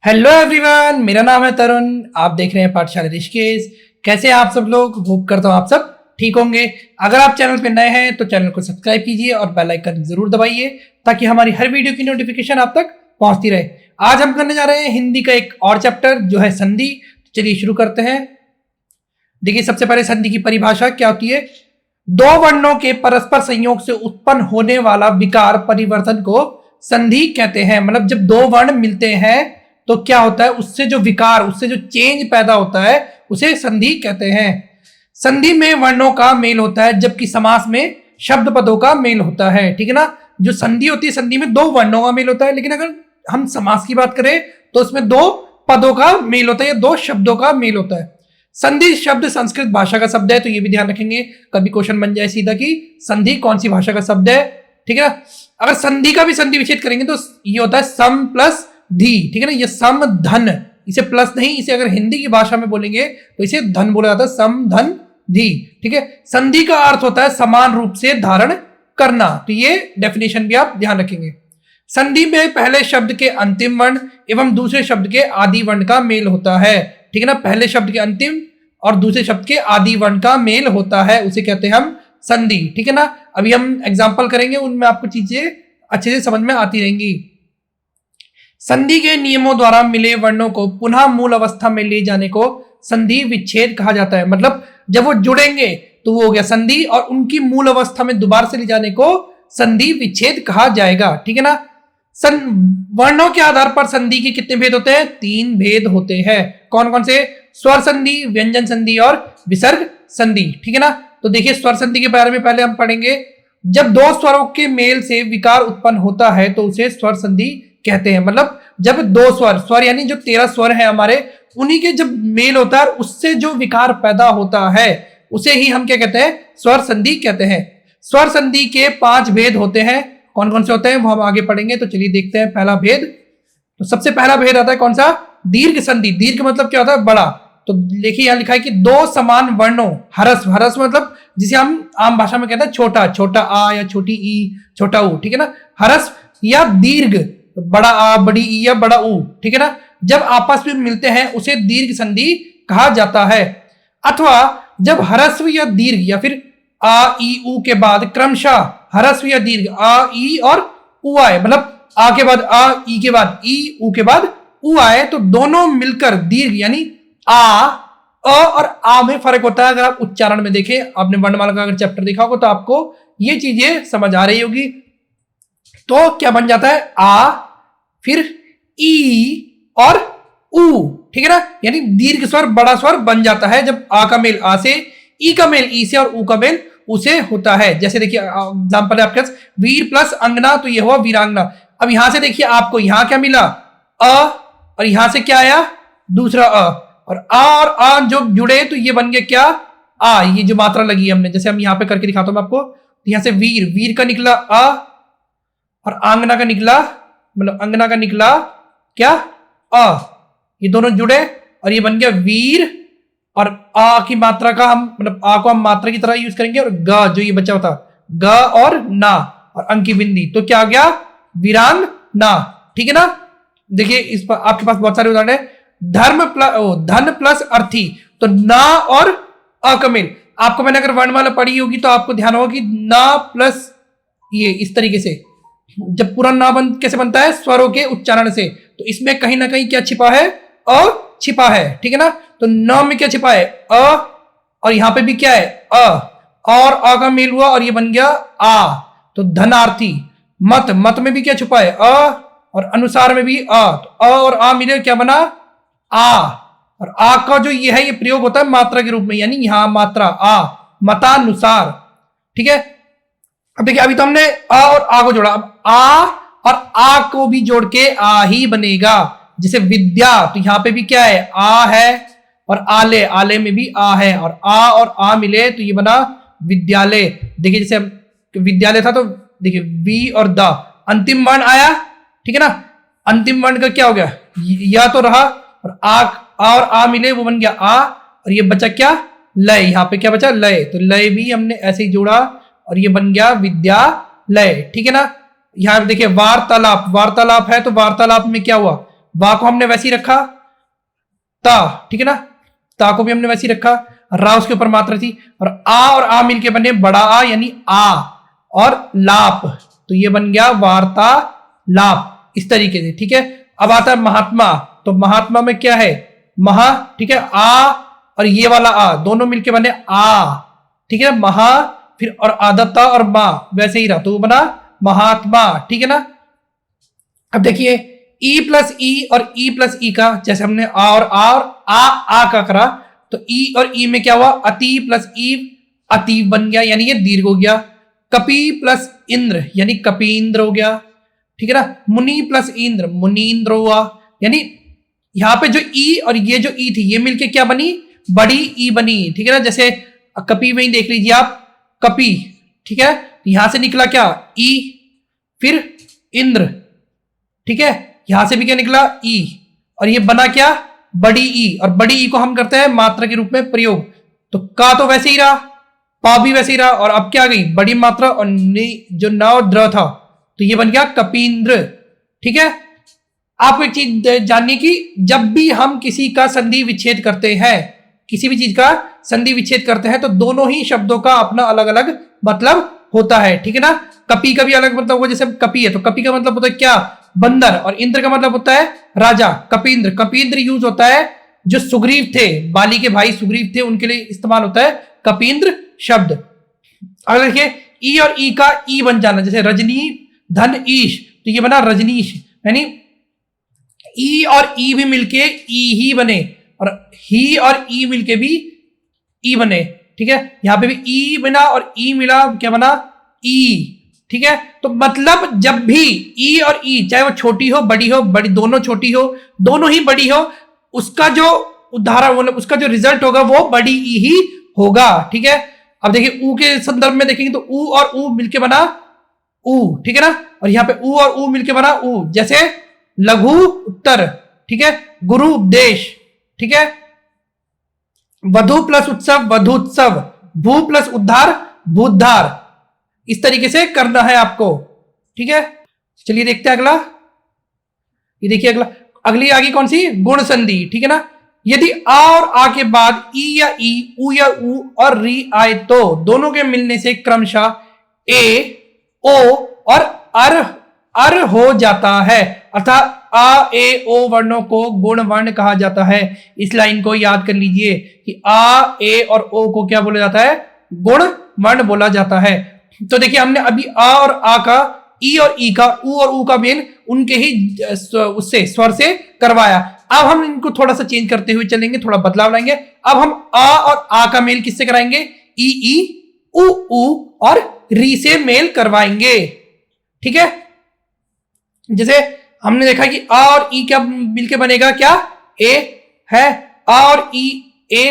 Hello everyone, मेरा नाम है तरुण। आप देख रहे हैं पाठशाला ऋषिकेश। कैसे हैं आप सब लोग? होप करता हूँ आप सब ठीक होंगे। अगर आप चैनल पे नए हैं तो चैनल को सब्सक्राइब कीजिए और बेल आइकन जरूर दबाइए ताकि हमारी हर वीडियो की नोटिफिकेशन आप तक पहुंचती रहे। आज हम करने जा रहे हैं हिंदी का एक और चैप्टर जो है संधि। तो चलिए शुरू करते हैं। देखिए, सबसे पहले संधि की परिभाषा क्या होती है। दो वर्णों के परस्पर संयोग से उत्पन्न होने वाला विकार परिवर्तन को संधि कहते हैं। मतलब जब दो वर्ण मिलते हैं तो क्या होता है, उससे जो विकार, उससे जो चेंज पैदा होता है उसे संधि कहते हैं। संधि में वर्णों का मेल होता है जबकि समास में शब्द पदों का मेल होता है। ठीक है ना। जो संधि होती है, संधि में दो वर्णों का मेल होता है, लेकिन अगर हम समास की बात करें तो उसमें दो पदों का मेल होता है या दो शब्दों का मेल होता है। संधि शब्द संस्कृत भाषा का शब्द है, तो ये भी ध्यान रखेंगे। कभी क्वेश्चन बन जाए सीधा कि संधि कौन सी भाषा का शब्द है। ठीक है ना। अगर संधि का भी संधि विच्छेद करेंगे तो ये होता है सम प्लस धी। ठीक है ना। ये सम धन, इसे प्लस नहीं, इसे अगर हिंदी की भाषा में बोलेंगे तो इसे धन बोला जाता है, सम धन धी। ठीक है। संधि का अर्थ होता है समान रूप से धारण करना। तो ये डेफिनेशन भी आप ध्यान रखेंगे। संधि में पहले शब्द के अंतिम वर्ण एवं दूसरे शब्द के आदि वर्ण का मेल होता है। ठीक है ना। पहले शब्द के अंतिम और दूसरे शब्द के आदि वर्ण का मेल होता है, उसे कहते हैं हम संधि। ठीक है ना। अभी हम एग्जाम्पल करेंगे, उनमें आपको चीजें अच्छे से समझ में आती रहेंगी। संधि के नियमों द्वारा मिले वर्णों को पुनः मूल अवस्था में ले जाने को संधि विच्छेद कहा जाता है। मतलब जब वो जुड़ेंगे तो वो हो गया संधि, और उनकी मूल अवस्था में दोबारा से ले जाने को संधि विच्छेद कहा जाएगा। ठीक है ना। वर्णों के आधार पर संधि के कितने भेद होते हैं? 3 भेद होते हैं। कौन कौन से? स्वर संधि, व्यंजन संधि और विसर्ग संधि। ठीक है ना। तो देखिए, स्वर संधि के बारे में पहले हम पढ़ेंगे। जब दो स्वरों के मेल से विकार उत्पन्न होता है तो उसे स्वर संधि कहते हैं। मतलब जब दो स्वर यानी जो 13 स्वर है हमारे, उन्हीं के जब मेल होता है उससे जो विकार पैदा होता है उसे ही हम क्या कहते हैं? स्वर संधि कहते हैं। स्वर संधि के 5 भेद होते हैं। कौन कौन से होते हैं वो हम आगे पढ़ेंगे। तो चलिए देखते हैं पहला भेद। तो सबसे पहला भेद आता है कौन सा? दीर्घ संधि। दीर्घ मतलब क्या होता है? बड़ा। तो देखिए यहां लिखा है कि दो समान वर्णों, हरस, हरस मतलब जिसे हम आम भाषा में कहते हैं छोटा, छोटा आ या छोटी ई, छोटा ऊ। ठीक है ना। हरस या दीर्घ, बड़ा आ, बड़ी ई या बड़ा ऊ। ठीक है ना। जब आपस में मिलते हैं उसे दीर्घ संधि कहा जाता है। अथवा जब हरस्व या दीर्घ या फिर आ ई ऊ के बाद क्रमशः हरस्व या दीर्घ आ ई और ऊ आए, मतलब आ के बाद आ, ई के बाद ई, ऊ के बाद ऊ आए, तो दोनों मिलकर दीर्घ यानी आ और आ में फर्क होता है। अगर आप उच्चारण में देखें, आपने वर्णमाला का अगर चैप्टर देखा होगा तो आपको ये चीजें समझ आ रही होगी। तो क्या बन जाता है? आ, फिर ई और ऊ। ठीक है ना। यानी दीर्घ स्वर, बड़ा स्वर बन जाता है जब आ का मेल आ से, ई का मेल ई से और ऊ का मेल ऊ से होता है। जैसे देखिए एग्जांपल है आपके पास, वीर प्लस अंगना, तो ये हुआ वीरांगना। अब यहां से देखिए आपको यहां क्या मिला? अ, और यहां से क्या आया? दूसरा अ, और आ और आ जो जुड़े तो ये बन गया क्या? आ। ये जो मात्रा लगी हमने, जैसे हम यहां पे करके दिखाता हूं आपको। तो यहां से वीर, वीर का निकला आ, और आंगना का निकला, मतलब अंगना का निकला क्या? आ। ये दोनों जुड़े और ये बन गया वीर। और आ की मात्रा का हम, मतलब आ को हम मात्रा की तरह यूज करेंगे, और ग जो ये बचा होता, ग और ना और अंक की बिंदी, तो क्या आ गया? वीरांग ना। ठीक है ना। देखिए इस पर आपके पास बहुत सारे उदाहरण है। धन प्लस अर्थी, तो ना और अ का मेल। आपको मैंने अगर वर्णमाला पढ़ी होगी तो आपको ध्यान होगा कि ना प्लस ये इस तरीके से, जब पूरा ना कैसे बनता है? स्वरों के उच्चारण से। तो इसमें कहीं ना कहीं क्या छिपा है? अ छिपा है। ठीक है ना। तो न में क्या छिपा है? अ, और यहां पे भी क्या है? अ, और अ का मेल हुआ और ये बन गया आ, तो धनार्थी। मत, मत में भी क्या छुपा है? अ, और अनुसार में भी अ, तो अ और आ मिले क्या बना? आ। और आ का जो ये है, ये प्रयोग होता है मात्रा के रूप में, यानी यहां मात्रा आ, मतानुसार। ठीक है। अब देखिए, अभी तो हमने अ और आ को जोड़ा, अब आ और आ को भी जोड़ के आ ही बनेगा। जैसे विद्या, तो यहां पे भी क्या है? आ है, और आले, आले में भी आ है, और आ मिले तो ये बना विद्यालय। देखिए जैसे विद्यालय था तो देखिए वी और द अंतिम वर्ण आया। ठीक है ना। अंतिम वर्ण का क्या हो गया? या तो रहा, और आ और आ मिले वो बन गया आ, और ये बचा क्या? लय। यहाँ पे क्या बचा? लय। तो लय भी हमने ऐसे ही जोड़ा और ये बन गया विद्यालय। ठीक है ना। यहाँ देखिए वार्तालाप, वार्तालाप है तो वार्तालाप में क्या हुआ? वा को हमने वैसे ही रखा, ता, ठीक है ना, ता को भी हमने वैसे ही रखा, रा उसके ऊपर मात्रा थी, और आ मिलके बने बड़ा आ यानी आ, और लाप, तो ये बन गया वार्तालाप, इस तरीके से, ठीक है। अब आता है महात्मा, तो महात्मा में क्या है, महा, ठीक है, आ और ये वाला आ दोनों मिलके बने आ, ठीक है, महा, फिर और आदता और मा वैसे ही रहा, तो वो बना महात्मा, ठीक है ना। अब देखिए ई प्लस ई और ई प्लस ई का, जैसे हमने आ और आ का करा, तो ई और ई में क्या हुआ, अति प्लस ई अति बन गया, यानी ये दीर्घ हो गया। कपि प्लस इंद्र यानी कपींद्र हो गया, ठीक है ना। मुनि प्लस इंद्र मुनीन्द्र हुआ, यानी यहां पे जो ई और ये जो ई थी ये मिलके क्या बनी, बड़ी ई बनी, ठीक है ना। जैसे कपि में ही देख लीजिए आप, कपि, ठीक है, यहां से निकला क्या, ई, फिर इंद्र, ठीक है, यहां से भी क्या निकला, ई, और ये बना क्या, बड़ी ई, और बड़ी ई को हम करते हैं मात्रा के रूप में प्रयोग, तो का तो वैसे ही रहा, पा भी वैसे ही रहा, और अब क्या आ गई, बड़ी मात्रा, और जो न और द्र था, तो ये बन गया कपींद्र, ठीक है। आपको एक चीज जाननी कि जब भी हम किसी का संधि विच्छेद करते हैं, किसी भी चीज का संधि विच्छेद करते हैं, तो दोनों ही शब्दों का अपना अलग अलग मतलब होता है, ठीक है ना। कपि का भी अलग मतलब होगा, जैसे कपि है तो कपि का मतलब होता है क्या, बंदर, और इंद्र का मतलब होता है राजा। कपींद्र, कपींद्र यूज होता है जो सुग्रीव थे, बाली के भाई सुग्रीव थे, उनके लिए इस्तेमाल होता है कपींद्र शब्द। अगर देखिए ई और ई का ई बन जाना, जैसे रजनी धन ईश, तो ये बना रजनीश, यानी ई और ई भी मिलके ई ही बने, और ही और ई मिलके भी ई बने, ठीक है। यहां पे भी ई बना और ई मिला, क्या बना, ई, ठीक है। तो मतलब जब भी ई और ई, चाहे वो छोटी हो बड़ी हो, बड़ी दोनों छोटी हो दोनों ही बड़ी हो, उसका जो उदाहरण मतलब उसका जो रिजल्ट होगा वो बड़ी ई ही होगा, ठीक है। अब देखिए ऊ के संदर्भ में देखेंगे तो ऊ और ऊ मिलके बना ऊ, ठीक है ना, और यहां पे ऊ और ऊ मिलके बना ऊ, जैसे लघु उत्तर, ठीक है, गुरु उपदेश, ठीक है, वधु प्लस उत्सव वधुत्सव, भू प्लस उद्धार भूद्धार, इस तरीके से करना है आपको, ठीक है। चलिए देखते हैं अगला, ये देखिए अगला, अगली आगे कौन सी, गुण संधि, ठीक है ना। यदि आ और आ के बाद ई या ई, ऊ या ऊ और री आए तो दोनों के मिलने से क्रमशः ए, ओ और अर हो जाता है, अर्थात आ ए ओ वर्णों को गुण वर्ण कहा जाता है। इस लाइन को याद कर लीजिए कि आ ए और ओ को क्या बोला जाता है, गुण वर्ण बोला जाता है। तो देखिए हमने अभी आ और आ का, ई और ई का, ऊ और ऊ का मेल उनके ही उससे स्वर से करवाया। अब हम इनको थोड़ा सा चेंज करते हुए चलेंगे, थोड़ा बदलाव लाएंगे। अब हम आ और आ का मेल किससे कराएंगे, ई ई, ऊ ऊ और री से मेल करवाएंगे, ठीक है। जैसे हमने देखा कि आ और ई क्या मिलके बनेगा, क्या, ए है, आ और ई ए,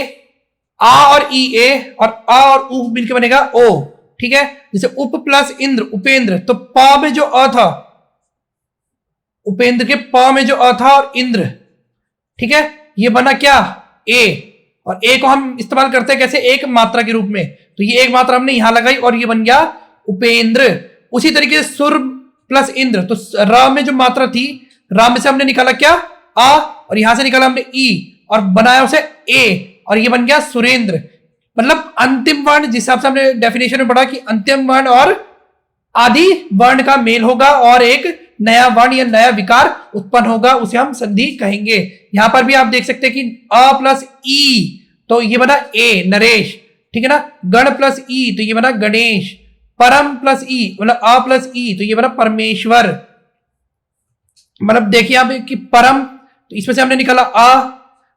आ और ई ए, और आ और ऊ मिलके बनेगा ओ, ठीक है। जैसे उप प्लस इंद्र उपेंद्र, तो पा में जो अ था, उपेंद्र के पा में जो अ था और इंद्र, ठीक है, ये बना क्या, ए, और ए को हम इस्तेमाल करते हैं कैसे, एक मात्रा के रूप में, तो ये एक मात्रा हमने यहां लगाई और ये बन गया उपेंद्र। उसी तरीके से सुर प्लस इंद्र, तो रा में जो मात्रा थी, रा में से हमने निकाला क्या, आ, और यहां से निकाला हमने ई और बनाया उसे ए, और ये बन गया सुरेंद्र। मतलब अंतिम वर्ण, जिस हिसाब से हमने डेफिनेशन में पढ़ा कि अंतिम वर्ण और आदि वर्ण का मेल होगा और एक नया वर्ण या नया विकार उत्पन्न होगा, उसे हम संधि कहेंगे। यहां पर भी आप देख सकते हैं कि अ प्लस ई, तो ये बना ए नरेश, ठीक है ना। गण प्लस ई, तो ये बना गणेश। परम प्लस ई, मतलब अ प्लस ई, तो ये बना परमेश्वर। मतलब देखिए आप कि परम, तो इसमें से हमने निकाला आ,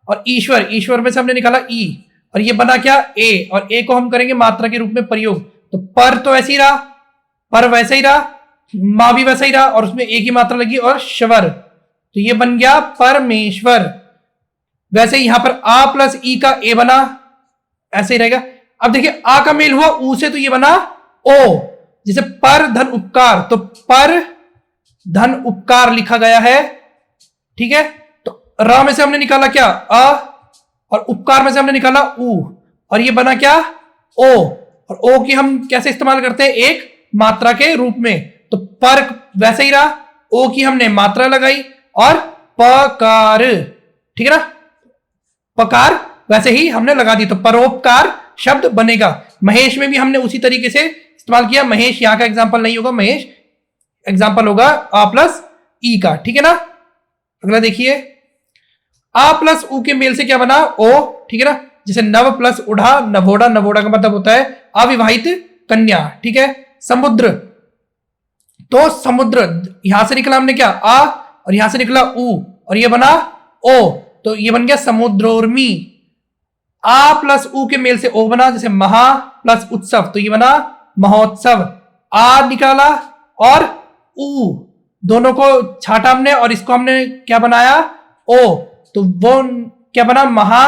और ईश्वर, ईश्वर में से हमने निकाला ई, और ये बना क्या, ए, और ए को हम करेंगे मात्रा के रूप में प्रयोग, तो पर तो ऐसे ही रहा, पर वैसे ही रहा, मां भी वैसा ही रहा, और उसमें एक ही मात्रा लगी, और श्वर, तो ये बन गया परमेश्वर। वैसे यहां पर आ प्लस ई का ए बना, ऐसे ही रहेगा। अब देखिए आ का मेल हुआ ऊ से, तो ये बना ओ, जैसे पर धन उपकार, तो पर धन उपकार लिखा गया है, ठीक है। तो रा में से हमने निकाला क्या, अ, और उपकार में से हमने निकाला ऊ, और ये बना क्या, ओ, और ओ की हम कैसे इस्तेमाल करते हैं, एक मात्रा के रूप में, तो पर वैसे ही रहा, ओ की हमने मात्रा लगाई और पकार, ठीक है ना, पकार वैसे ही हमने लगा दी तो परोपकार शब्द बनेगा। महेश में भी हमने उसी तरीके से इस्तेमाल किया। महेश यहां का एग्जाम्पल नहीं होगा, महेश एग्जाम्पल होगा आ प्लस ई का, ठीक है ना। अगला देखिए, आ प्लस ऊ के मेल से क्या बना, ओ, ठीक है ना। जैसे नव प्लस उड़ा, नवोड़ा, नवोड़ा का मतलब होता है अविवाहित कन्या, ठीक है। समुद्र, तो समुद्र यहां से निकला हमने क्या, आ, और यहां से निकला ऊ, और ये बना ओ, तो ये बन गया समुद्रोर्मी। आ प्लस ऊ के मेल से ओ बना, जैसे महा प्लस उत्सव, तो ये बना महोत्सव। आ निकाला और ऊ, दोनों को छाटा हमने और इसको हमने क्या बनाया, ओ, तो वो क्या बना, महा,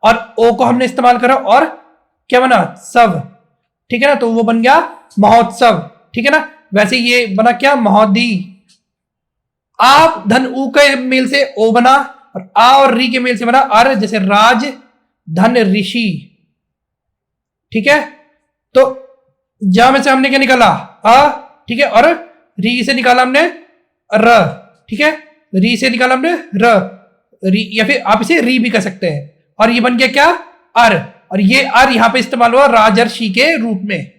और ओ को हमने इस्तेमाल करा और क्या बना, सव, ठीक है ना, तो वो बन गया महोत्सव, ठीक है ना। वैसे ये बना क्या, महोदी। आप धन ऊ के मेल से ओ बना, और आ और री के मेल से बना अर, जैसे राज धन ऋषि, ठीक है। तो जा में से हमने क्या निकाला, अ, ठीक है, और री से निकाला हमने र, ठीक है, री से निकाला हमने र, री, या फिर आप इसे री भी कर सकते हैं, और ये बन गया क्या, अर, और ये अर यहां पे इस्तेमाल हुआ राजर्षि के रूप में।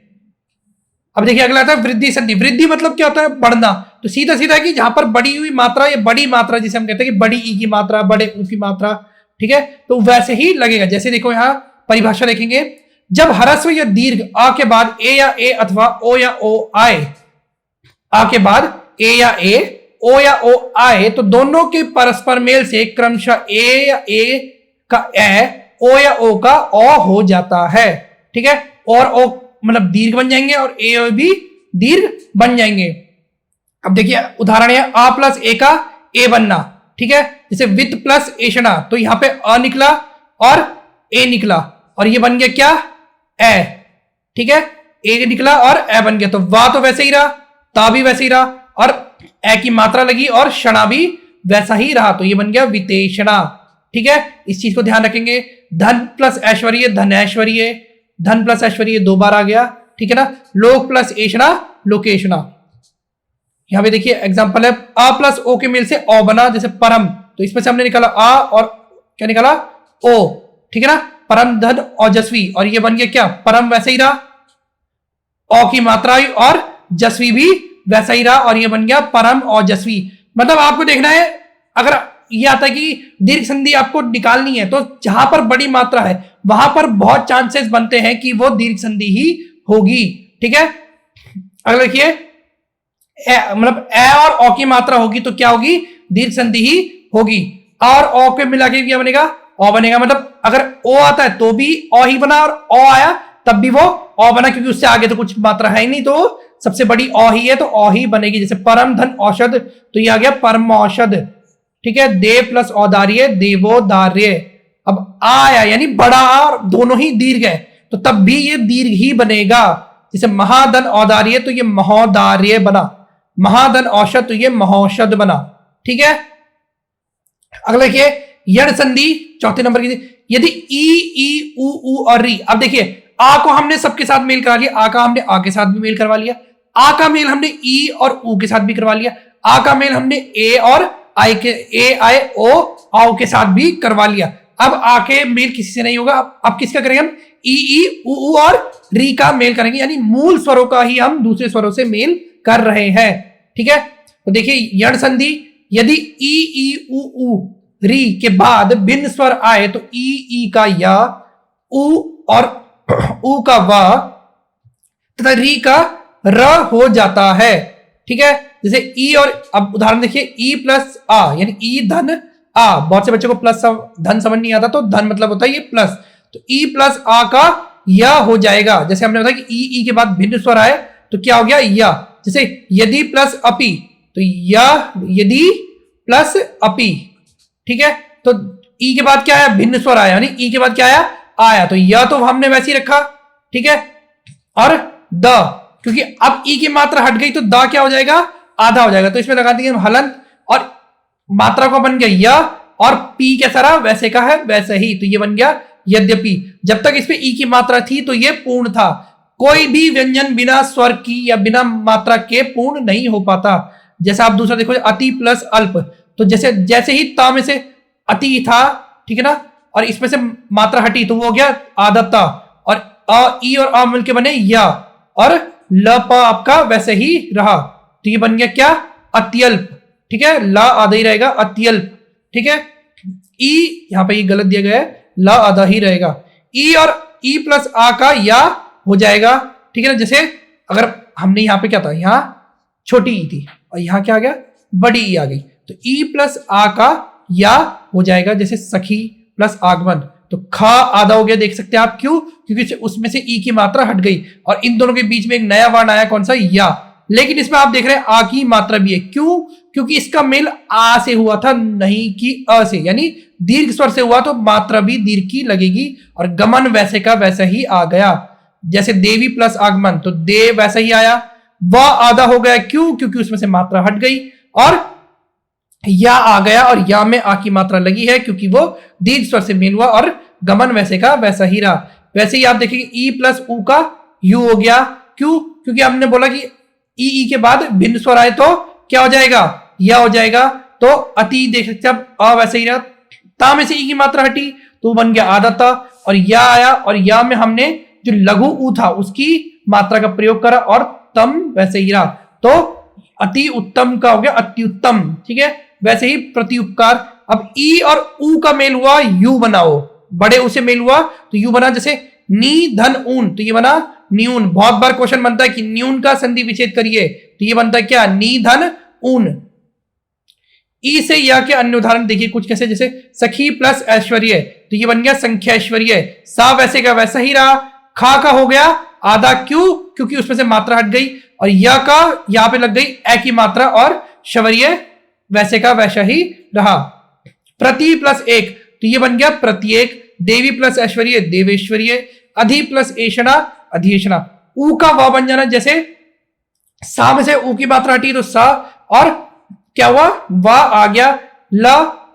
अब देखिए अगला आता है वृद्धि संधि। वृद्धि मतलब क्या होता है, बढ़ना। तो सीधा सीधा है कि जहां पर बढ़ी हुई मात्रा, या बड़ी मात्रा जिसे हम कहते हैं कि बड़ी ई की मात्रा, बड़े ऊ की मात्रा, ठीक है, तो वैसे ही लगेगा। जैसे देखो यहां परिभाषा देखेंगे, जब ह्रस्व या दीर्घ आ के बाद ए या ए अथवा ओ या ओ आए, आ के बाद ए या ए, ओ या ओ आए, तो दोनों के परस्पर मेल से क्रमशः ए या ए का ए, ओ या ओ का ओ हो जाता है, ठीक है। और ओ मतलब दीर्घ बन जाएंगे और ए भी दीर्घ बन जाएंगे। अब देखिए उदाहरण है, आ प्लस ए का ए बनना, ठीक है। जैसे वित्त प्लस एषणा, तो यहां पे अ निकला और ए निकला, और ये बन गया क्या, ए, ठीक है, ए निकला और ए बन गया। तो वाह तो वैसे ही रहा, ता भी वैसे ही रहा, और ए की मात्रा लगी और क्षणा भी वैसा ही रहा, तो ये बन गया वितेषणा, ठीक है। इस चीज को ध्यान रखेंगे। धन प्लस ऐश्वर्य, धन ऐश्वर्य, धन प्लस ऐश्वर्य दो बार आ गया, ठीक है ना। लोक प्लस एषणा, लोकेशणा। यहां पे देखिए एग्जांपल है, आ प्लस ओ के मेल से ओ बना, जैसे परम, तो इसमें से हमने निकाला आ और क्या निकाला, ओ, ठीक है ना। परम धन ओजस्वी, और ये बन गया क्या, परम वैसे ही रहा, ओ की मात्रा और जस्वी भी वैसा ही रहा, और ये बन गया परम ओजस्वी। मतलब आपको देखना है, अगर ये आता है कि दीर्घ संधि आपको निकालनी है, तो जहां पर बड़ी मात्रा है वहां पर बहुत चांसेस बनते हैं कि वो दीर्घ संधि ही होगी, ठीक है। अगर देखिए मतलब ए और ओ की मात्रा होगी तो क्या होगी, दीर्घ संधि ही होगी। और ओ के मिला के क्या बनेगा, ओ बनेगा। मतलब अगर ओ आता है तो भी ओ ही बना, और ओ आया तब भी वो ओ बना, क्योंकि उससे आगे तो कुछ मात्रा है ही नहीं, तो सबसे बड़ी ओ ही है, तो ओ ही बनेगी। जैसे परम धन औषध, तो ये आ गया परम औषध, ठीक है। देव प्लस औदार्य, देवोदार्य। अब आया यानी बड़ा और दोनों ही दीर्घ है, तो तब भी ये दीर्घ ही बनेगा। जैसे महाधन औदार्य, तो ये महोदार्य बना, महाधन औषध, तो ये महौषध बना, ठीक है। अगला देखिए यण संधि, चौथे नंबर की, यदि ई उ ऊ और री। अब देखिए आ को हमने सबके साथ मेल करा लिया, आ का हमने आ के साथ भी मेल करवा लिया, आ का मेल हमने ई और ऊ के साथ भी करवा लिया, आ का मेल हमने ए और आई के, ए आई ओ आओ के साथ भी करवा लिया। अब आ के मेल किसी से नहीं होगा, अब किसका करेंगे हम, ई उ और री का मेल करेंगे, यानी मूल स्वरों का ही हम दूसरे स्वरों से मेल कर रहे हैं, ठीक है। तो देखिए यण संधि, यदि ई उ री के बाद भिन्न स्वर आए तो ई का या, उ और उ का वा तथा री का र हो जाता है, ठीक है। जैसे ई और, अब उदाहरण देखिए, ई प्लस आ यानी ई धन आ। बहुत से बच्चों को प्लस धन समझ नहीं आता, तो धन मतलब होता है ये प्लस, तो ई प्लस आ का या हो जाएगा। जैसे हमने बताया कि ई के बाद भिन्न स्वर आए तो क्या हो गया, या। जैसे यदि प्लस अपि, तो या यदि प्लस अपि, ठीक है। तो ई के बाद क्या आया, भिन्न स्वर आया, यानी ई के बाद क्या आया, आया, तो या तो हमने वैसे ही रखा, ठीक है। और द, क्योंकि अब ई की मात्रा हट गई तो द क्या हो जाएगा, आधा हो जाएगा, तो इसमें लगा देंगे हलन, और मात्रा को बन गया या, और पी कैसा रहा, वैसे का है वैसे ही, तो ये बन गया यद्यपि। जब तक इसमें ई की मात्रा थी तो ये पूर्ण था। कोई भी व्यंजन बिना स्वर की या बिना मात्रा के पूर्ण नहीं हो पाता। जैसा आप दूसरा देखो, अति प्लस अल्प, तो जैसे जैसे ही ता में से अति था, ठीक है ना, और इसमें से मात्रा हटी तो वो हो गया आदता, और अ ई और आ मिलके बने या, और ल प आपका वैसे ही रहा, तो ये बन गया क्या, अत्यल्प, ठीक है, ला आधा ही रहेगा, अत्यल्प, ठीक है। ई यहां पे ये गलत दिया गया है, ला आधा ही रहेगा, ई और ई प्लस आ का या हो जाएगा, ठीक है ना। जैसे अगर हमने यहाँ पे क्या था, यहाँ छोटी ई थी और यहाँ क्या आ गया, बड़ी ई आ गई, तो ई प्लस आ का या हो जाएगा, जैसे सखी प्लस आगमन, तो खा आधा हो गया, देख सकते हैं आप, क्यों, क्योंकि उसमें से ई की मात्रा हट गई और इन दोनों के बीच में एक नया वर्ण आया, कौन सा, या। लेकिन इसमें आप देख रहे हैं आ की मात्रा भी है, क्यों, क्योंकि इसका मेल आ से हुआ था, नहीं कि अ से, यानी दीर्घ स्वर से हुआ तो मात्रा भी दीर्घ की लगेगी, और गमन वैसे का वैसा ही आ गया। जैसे देवी प्लस आगमन, तो दे वैसा ही आया, वह आधा हो गया, क्यों, क्योंकि उसमें से मात्रा हट गई, और या आ गया, और या में आ की मात्रा लगी है क्योंकि वो दीर्घ स्वर से मेल हुआ, और गमन वैसे का वैसा ही रहा। वैसे ही आप देखेंगे ई प्लस ऊ का यू हो गया, क्यों, क्योंकि हमने बोला कि ई के बाद भिन्न स्वर आए तो क्या हो जाएगा, या हो जाएगा, तो अति देख सकते हैं आप, अ वैसे ही रहा, ता में से ई की मात्रा हटी तो बन गया आदता, और या आया, और या में हमने जो लघु ऊ था उसकी मात्रा का प्रयोग करा, और तम वैसे ही रहा, तो अति उत्तम का हो गया अति उत्तम, ठीक है। वैसे ही प्रति उपकार, अब ई और ऊ का मेल हुआ, यू बनाओ, बड़े ऊ से मेल हुआ तो यू बना, जैसे नी धन ऊन, तो ये बना न्यून। बहुत बार क्वेश्चन बनता है कि न्यून का संधि विच्छेद करिए, तो ये बनता है क्या, नी धन ऊन। ई से या के अन्य उदाहरण देखिए कुछ कैसे, जैसे सखी प्लस ऐश्वर्य, तो ये बन गया संख्या ऐश्वर्य, सा वैसे का वैसा ही रहा, खा का हो गया आधा, क्यों, क्योंकि उसमें से मात्रा हट गई, और या का यहां पे लग गई ए की मात्रा, और शवर्य वैसे का वैसा ही रहा। प्रति प्लस एक, तो ये बन गया प्रत्येक, देवी प्लस ऐश्वर्य देवेश्वर्य, अधि प्लस एषणा अधिएषणा। ऊ का व बन जाना, जैसे सा में से ऊ की मात्रा हटी तो सा, और क्या हुआ, वा आ गया, ल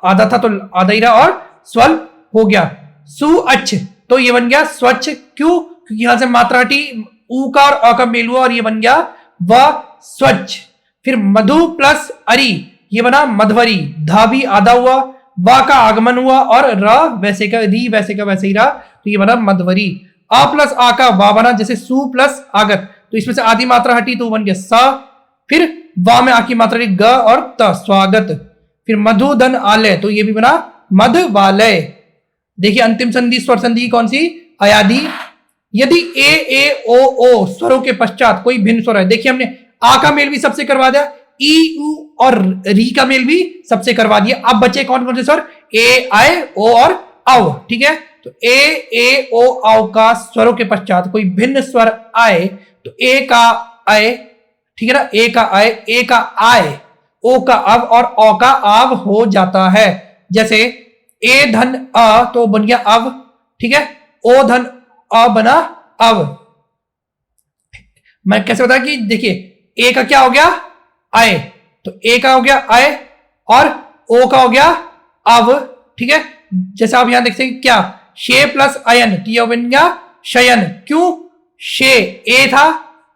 आधा था तो आधा ही रहा, और स्वल हो गया, सु अच्छ, तो ये बन गया स्वच्छ, क्यों, क्योंकि यहां से मात्रा हटी, ऊ का और अ का मेल हुआ, और ये बन गया व स्वच्छ। फिर मधु प्लस अरि, ये बना मधवरी, धा भी आधा हुआ, वा का आगमन हुआ, और र वैसे का री वैसे का वैसे ही रहा, तो ये बना मधवरी। आ प्लस आ का वा बना, जैसे सु प्लस आगत, तो इसमें से आधी मात्रा हटी तो बन गया सा, फिर वा में आ की मात्रा ग और त, स्वागत। फिर मधुधन आलय, तो ये भी बना मधवालय। देखिए अंतिम संधि स्वर संधि कौन सी, अयादि। यदि ए ओ ओ स्वरों के पश्चात कोई भिन्न स्वर है, देखिए हमने आ का मेल भी सबसे करवा दिया, ई उ और री का मेल भी सबसे करवा दिया, अब बचे कौन कौन से स्वर, ए आए ओ और औ, ठीक है। तो ए ओ औ का स्वरों के पश्चात कोई भिन्न स्वर आए तो ए का आए, ठीक है ना, ए का आए, ए का आए, ओ का अव और औ का आव हो जाता है। जैसे ए धन अ तो बन गया अव, ठीक है, ओ धन अ बना अव। मैं कैसे बताया कि देखिए ए का क्या हो गया, आए, तो ए का हो गया आए, और ओ का हो गया अव, ठीक है। जैसे आप यहां देखते हैं क्या, शे प्लस अयन, तो यह बन गया शयन, क्यों, शे ए था,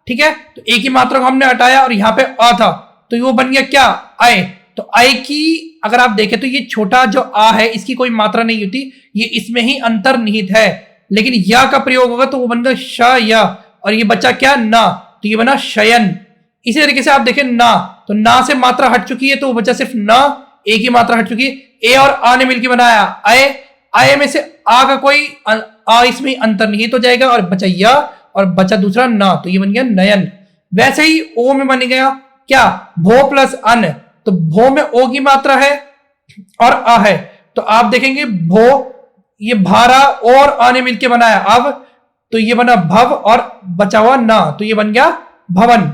ठीक है, तो ए की मात्रा को हमने हटाया और यहां पे अ था, तो वो बन गया क्या, आए। तो आय की अगर आप देखें तो ये छोटा जो आ है इसकी कोई मात्रा नहीं होती, ये इसमें ही अंतर्निहित है, लेकिन या का प्रयोग होगा तो वो बन गया श या, और ये बच्चा क्या, ना, तो ये बना शयन। इसी तरीके से आप देखें ना, तो ना से मात्रा हट चुकी है तो वो बच्चा सिर्फ ना, ए की मात्रा हट चुकी है, ए और आ ने मिलकर बनाया आए, आए में से आ का कोई आ इसमें अंतर्निहित हो जाएगा और बचा या, और बचा दूसरा ना, तो ये बन गया नयन। वैसे ही ओ में बन गया क्या, भो प्लस अन, तो भो में ओ की मात्रा है और अ है, तो आप देखेंगे भो, ये भारा और आ ने मिलकर बनाया अब, तो ये बना भव और बचा हुआ ना, तो ये बन गया भवन।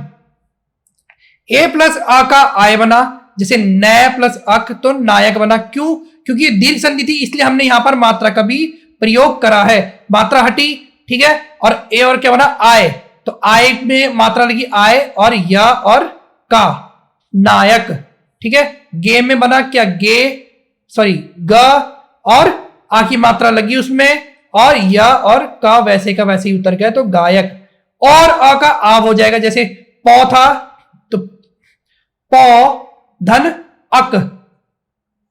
ए प्लस आ का आय बना, जैसे नय प्लस अक तो नायक बना, क्यों, क्योंकि ये दीर्घ संधि थी इसलिए हमने यहां पर मात्रा का भी प्रयोग करा है, मात्रा हटी, ठीक है, और ए और क्या बना आय, तो आय में मात्रा लगी आय और या और का, नायक, ठीक है। गे में बना क्या, गे सॉरी ग और आ की मात्रा लगी उसमें, और या और का वैसे का वैसे ही उतर गया तो गायक, और अ का आव हो जाएगा, जैसे पौ था तो पौ धन अक,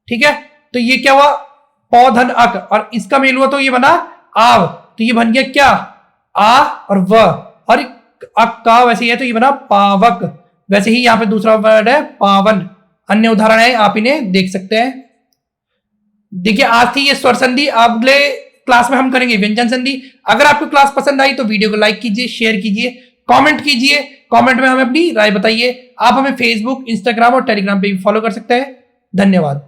ठीक है, तो ये क्या हुआ, पौधन अक, और इसका मेल हुआ तो ये बना आव, तो ये बन गया क्या, आ और व, और अक का वैसे ही है तो ये बना पावक। वैसे ही यहाँ पे दूसरा वर्ड है पावन। अन्य उदाहरण है, आप इन्हें देख सकते हैं। देखिए आज थी ये स्वर संधि, अगले क्लास में हम करेंगे व्यंजन संधि। अगर आपको क्लास पसंद आई तो वीडियो को लाइक कीजिए, शेयर कीजिए, कमेंट कीजिए, कमेंट में हमें अपनी राय बताइए। आप हमें फेसबुक, इंस्टाग्राम और टेलीग्राम पे भी फॉलो कर सकते हैं। धन्यवाद।